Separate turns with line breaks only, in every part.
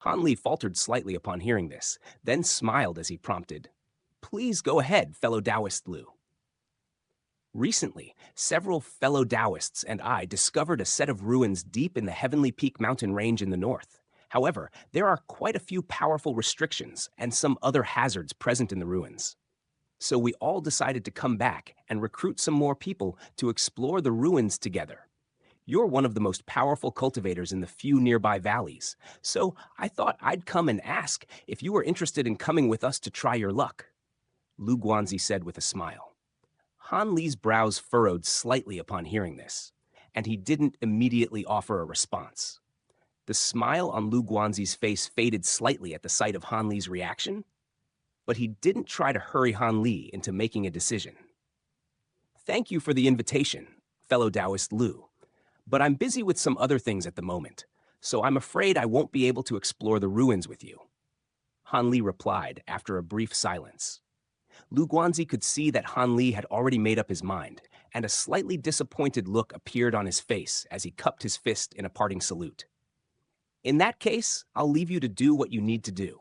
Han Li faltered slightly upon hearing this, then smiled as he prompted, "Please go ahead, fellow Taoist Lu." Recently, several fellow Taoists and I discovered a set of ruins deep in the Heavenly Peak mountain range in the north. However, there are quite a few powerful restrictions and some other hazards present in the ruins. So we all decided to come back and recruit some more people to explore the ruins together. You're one of the most powerful cultivators in the few nearby valleys, so I thought I'd come and ask if you were interested in coming with us to try your luck, Lu Guanzi said with a smile. Han Li's brows furrowed slightly upon hearing this, and he didn't immediately offer a response. The smile on Lu Guanzi's face faded slightly at the sight of Han Li's reaction, but he didn't try to hurry Han Li into making a decision. "Thank you for the invitation, fellow Taoist Lu, but I'm busy with some other things at the moment, so I'm afraid I won't be able to explore the ruins with you," Han Li replied after a brief silence. Lu Guanzi could see that Han Li had already made up his mind, and a slightly disappointed look appeared on his face as he cupped his fist in a parting salute. "In that case, I'll leave you to do what you need to do."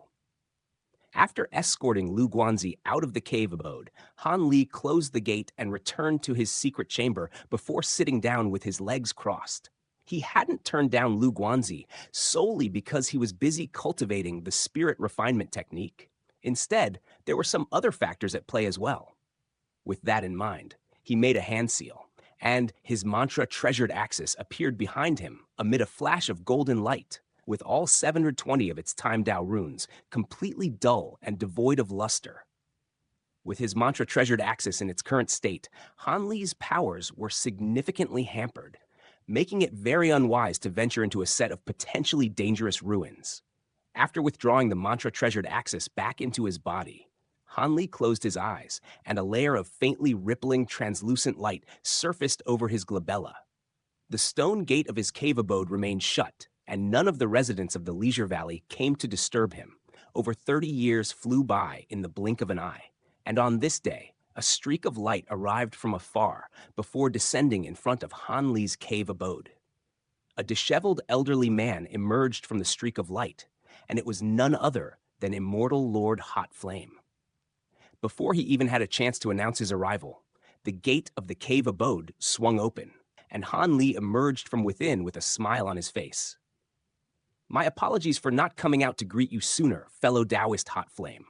After escorting Lu Guanzi out of the cave abode, Han Li closed the gate and returned to his secret chamber before sitting down with his legs crossed. He hadn't turned down Lu Guanzi solely because he was busy cultivating the spirit refinement technique. Instead, there were some other factors at play as well. With that in mind, he made a hand seal, and his mantra treasured axis appeared behind him amid a flash of golden light, with all 720 of its time Tao runes completely dull and devoid of luster. With his mantra treasured axis in its current state, Han Li's powers were significantly hampered, making it very unwise to venture into a set of potentially dangerous ruins. After withdrawing the mantra treasured axis back into his body, Han Li closed his eyes, and a layer of faintly rippling translucent light surfaced over his glabella. The stone gate of his cave abode remained shut, and none of the residents of the Leisure Valley came to disturb him. Over 30 years flew by in the blink of an eye, and on this day, a streak of light arrived from afar before descending in front of Han Li's cave abode. A disheveled elderly man emerged from the streak of light, and it was none other than Immortal Lord Hot Flame. Before he even had a chance to announce his arrival, the gate of the cave abode swung open, and Han Li emerged from within with a smile on his face. "My apologies for not coming out to greet you sooner, fellow Taoist Hot Flame.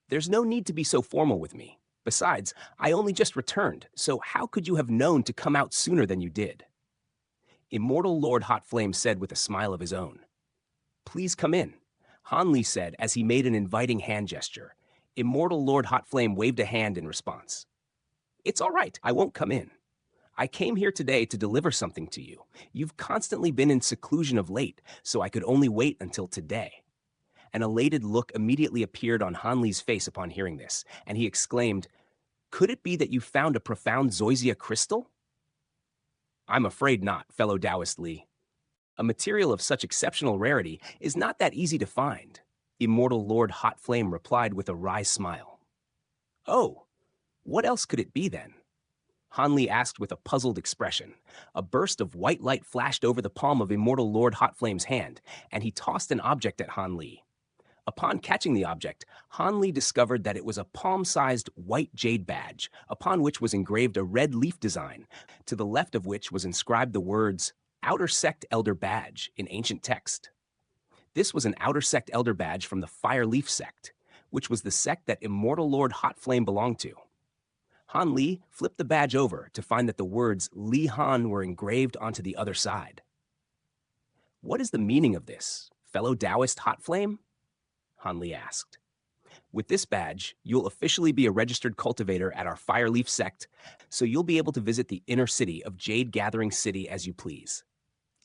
There's no need to be so formal with me. Besides, I only just returned, so how could you have known to come out sooner than you did?" Immortal Lord Hot Flame said with a smile of his own. "Please come in," Han Li said as he made an inviting hand gesture. Immortal Lord Hot Flame waved a hand in response. "It's all right, I won't come in. I came here today to deliver something to you. You've constantly been in seclusion of late, so I could only wait until today." An elated look immediately appeared on Han Li's face upon hearing this, and he exclaimed, "Could it be that you found a profound Zoysia crystal?" "I'm afraid not, fellow Taoist Li. A material of such exceptional rarity is not that easy to find," Immortal Lord Hot Flame replied with a wry smile. "Oh, what else could it be then?" Han Li asked with a puzzled expression. A burst of white light flashed over the palm of Immortal Lord Hot Flame's hand, and he tossed an object at Han Li. Upon catching the object, Han Li discovered that it was a palm-sized white jade badge, upon which was engraved a red leaf design, to the left of which was inscribed the words, "Outer Sect Elder Badge," in ancient text. This was an Outer Sect Elder Badge from the Fire Leaf Sect, which was the sect that Immortal Lord Hot Flame belonged to. Han Li flipped the badge over to find that the words Li Han were engraved onto the other side. "What is the meaning of this, fellow Taoist Hot Flame?" Han Li asked. "With this badge, you'll officially be a registered cultivator at our Fireleaf sect, so you'll be able to visit the inner city of Jade Gathering City as you please.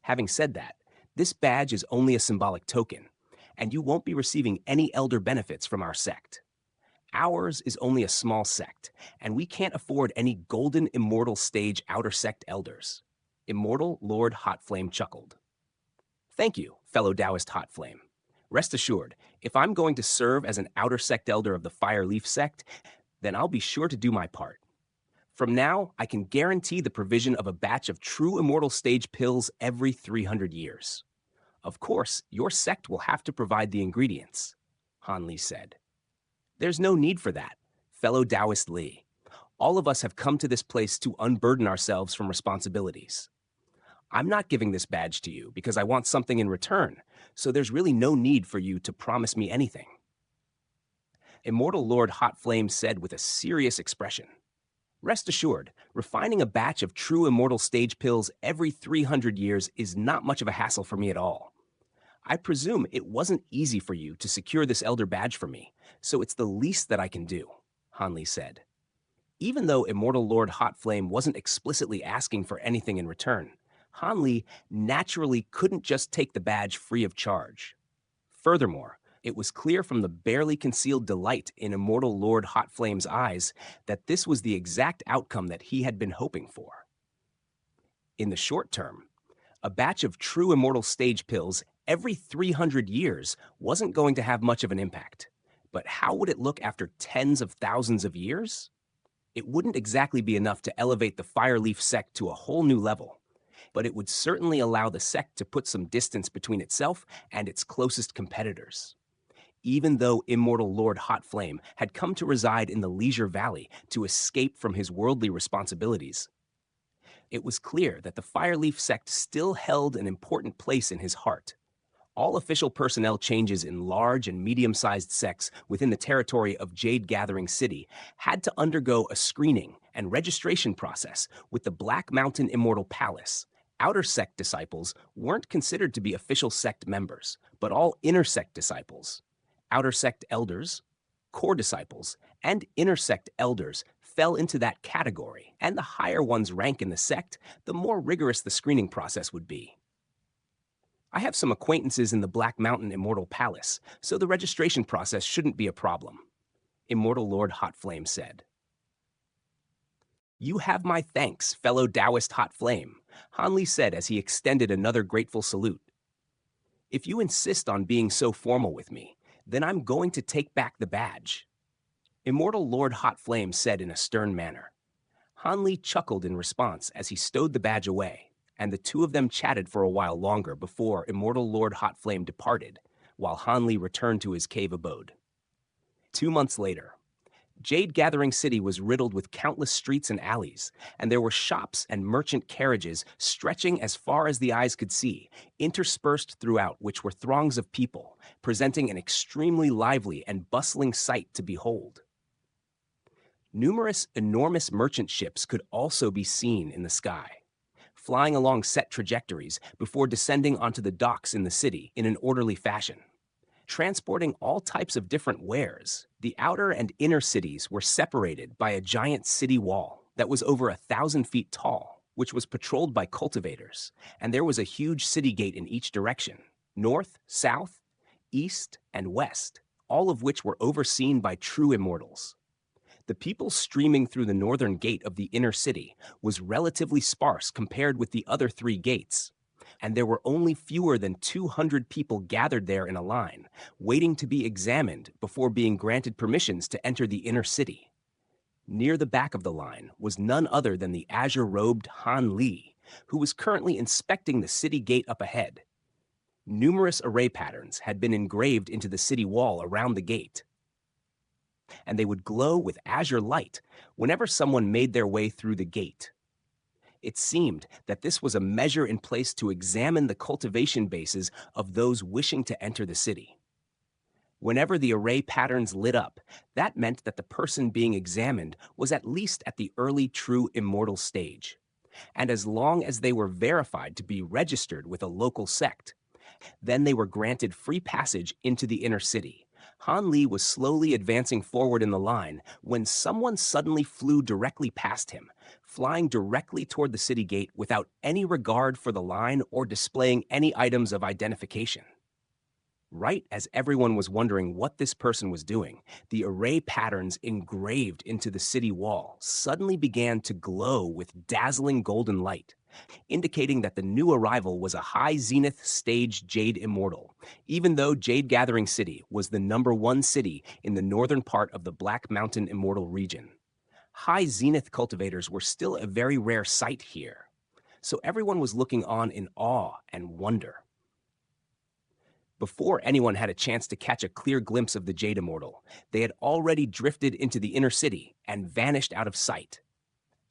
Having said that, this badge is only a symbolic token, and you won't be receiving any elder benefits from our sect. Ours is only a small sect, and we can't afford any golden immortal stage outer sect elders." Immortal Lord Hot Flame chuckled. "Thank you, fellow Taoist Hot Flame. Rest assured, if I'm going to serve as an outer sect elder of the Fireleaf sect, then I'll be sure to do my part. From now, I can guarantee the provision of a batch of true immortal stage pills every 300 years. Of course, your sect will have to provide the ingredients, Han Li said. There's no need for that, fellow Taoist Li. All of us have come to this place to unburden ourselves from responsibilities. I'm not giving this badge to you because I want something in return, so there's really no need for you to promise me anything. Immortal Lord Hot Flame said with a serious expression. Rest assured, refining a batch of true immortal stage pills every 300 years is not much of a hassle for me at all. I presume it wasn't easy for you to secure this elder badge for me, so it's the least that I can do, Han Li said. Even though Immortal Lord Hot Flame wasn't explicitly asking for anything in return, Han Li naturally couldn't just take the badge free of charge. Furthermore, it was clear from the barely concealed delight in Immortal Lord Hot Flame's eyes that this was the exact outcome that he had been hoping for. In the short term, a batch of true immortal stage pills every 300 years wasn't going to have much of an impact. But how would it look after tens of thousands of years? It wouldn't exactly be enough to elevate the Fireleaf sect to a whole new level, but it would certainly allow the sect to put some distance between itself and its closest competitors. Even though Immortal Lord Hot Flame had come to reside in the Leisure Valley to escape from his worldly responsibilities, it was clear that the Fireleaf sect still held an important place in his heart. All official personnel changes in large and medium-sized sects within the territory of Jade Gathering City had to undergo a screening and registration process with the Black Mountain Immortal Palace. Outer sect disciples weren't considered to be official sect members, but all inner sect disciples, outer sect elders, core disciples, and inner sect elders fell into that category, and the higher one's rank in the sect, the more rigorous the screening process would be. I have some acquaintances in the Black Mountain Immortal Palace, so the registration process shouldn't be a problem, Immortal Lord Hot Flame said. You have my thanks, fellow Taoist Hot Flame, Han Li said as he extended another grateful salute. If you insist on being so formal with me, then I'm going to take back the badge, Immortal Lord Hot Flame said in a stern manner. Han Li chuckled in response as he stowed the badge away, and the two of them chatted for a while longer before Immortal Lord Hot Flame departed, while Han Li returned to his cave abode. 2 months later, Jade Gathering City was riddled with countless streets and alleys, and there were shops and merchant carriages stretching as far as the eyes could see, interspersed throughout which were throngs of people, presenting an extremely lively and bustling sight to behold. Numerous enormous merchant ships could also be seen in the sky, flying along set trajectories before descending onto the docks in the city in an orderly fashion. Transporting all types of different wares, the outer and inner cities were separated by a giant city wall that was over 1,000 feet tall, which was patrolled by cultivators, and there was a huge city gate in each direction, north, south, east, and west, all of which were overseen by true immortals. The people streaming through the northern gate of the inner city was relatively sparse compared with the other 3 gates, and there were only fewer than 200 people gathered there in a line, waiting to be examined before being granted permissions to enter the inner city. Near the back of the line was none other than the azure-robed Han Li, who was currently inspecting the city gate up ahead. Numerous array patterns had been engraved into the city wall around the gate, and they would glow with azure light whenever someone made their way through the gate. It seemed that this was a measure in place to examine the cultivation bases of those wishing to enter the city. Whenever the array patterns lit up, that meant that the person being examined was at least at the early true immortal stage. And as long as they were verified to be registered with a local sect, then they were granted free passage into the inner city. Han Li was slowly advancing forward in the line when someone suddenly flew directly past him, flying directly toward the city gate without any regard for the line or displaying any items of identification. Right as everyone was wondering what this person was doing, the array patterns engraved into the city wall suddenly began to glow with dazzling golden light, indicating that the new arrival was a high zenith stage Jade Immortal, even though Jade Gathering City was the #1 city in the northern part of the Black Mountain Immortal region. High zenith cultivators were still a very rare sight here, so everyone was looking on in awe and wonder. Before anyone had a chance to catch a clear glimpse of the Jade Immortal, they had already drifted into the inner city and vanished out of sight.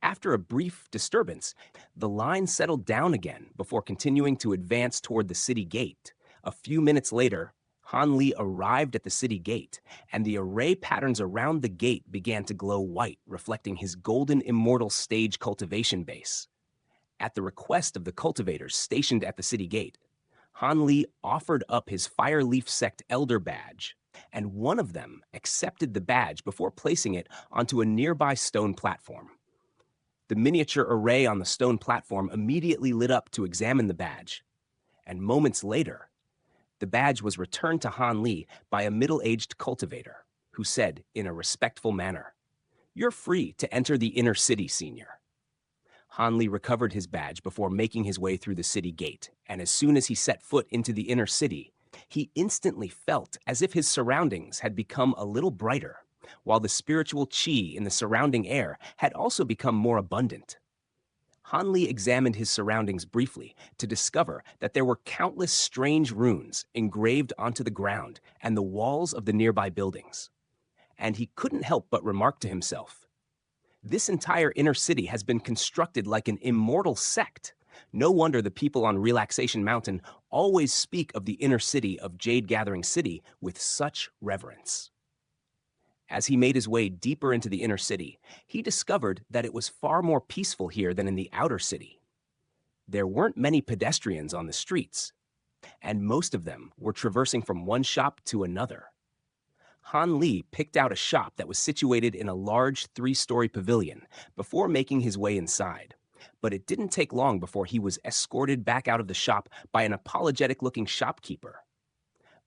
After a brief disturbance, the line settled down again before continuing to advance toward the city gate. A few minutes later, Han Li arrived at the city gate, and the array patterns around the gate began to glow white, reflecting his golden immortal stage cultivation base. At the request of the cultivators stationed at the city gate, Han Li offered up his Fireleaf Sect Elder badge, and one of them accepted the badge before placing it onto a nearby stone platform. The miniature array on the stone platform immediately lit up to examine the badge, and moments later, the badge was returned to Han Li by a middle-aged cultivator, who said in a respectful manner, "You're free to enter the inner city, senior." Han Li recovered his badge before making his way through the city gate, and as soon as he set foot into the inner city, he instantly felt as if his surroundings had become a little brighter, while the spiritual qi in the surrounding air had also become more abundant. Han Li examined his surroundings briefly to discover that there were countless strange runes engraved onto the ground and the walls of the nearby buildings. And he couldn't help but remark to himself, "This entire inner city has been constructed like an immortal sect. No wonder the people on Relaxation Mountain always speak of the inner city of Jade Gathering City with such reverence." As he made his way deeper into the inner city, he discovered that it was far more peaceful here than in the outer city. There weren't many pedestrians on the streets, and most of them were traversing from one shop to another. Han Li picked out a shop that was situated in a large 3-story pavilion before making his way inside. But it didn't take long before he was escorted back out of the shop by an apologetic-looking shopkeeper.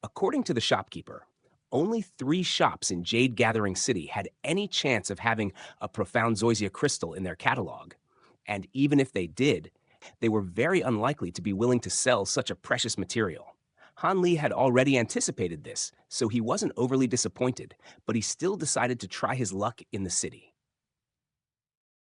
According to the shopkeeper, only 3 shops in Jade Gathering City had any chance of having a profound Zoysia crystal in their catalog. And even if they did, they were very unlikely to be willing to sell such a precious material. Han Li had already anticipated this, so he wasn't overly disappointed, but he still decided to try his luck in the city.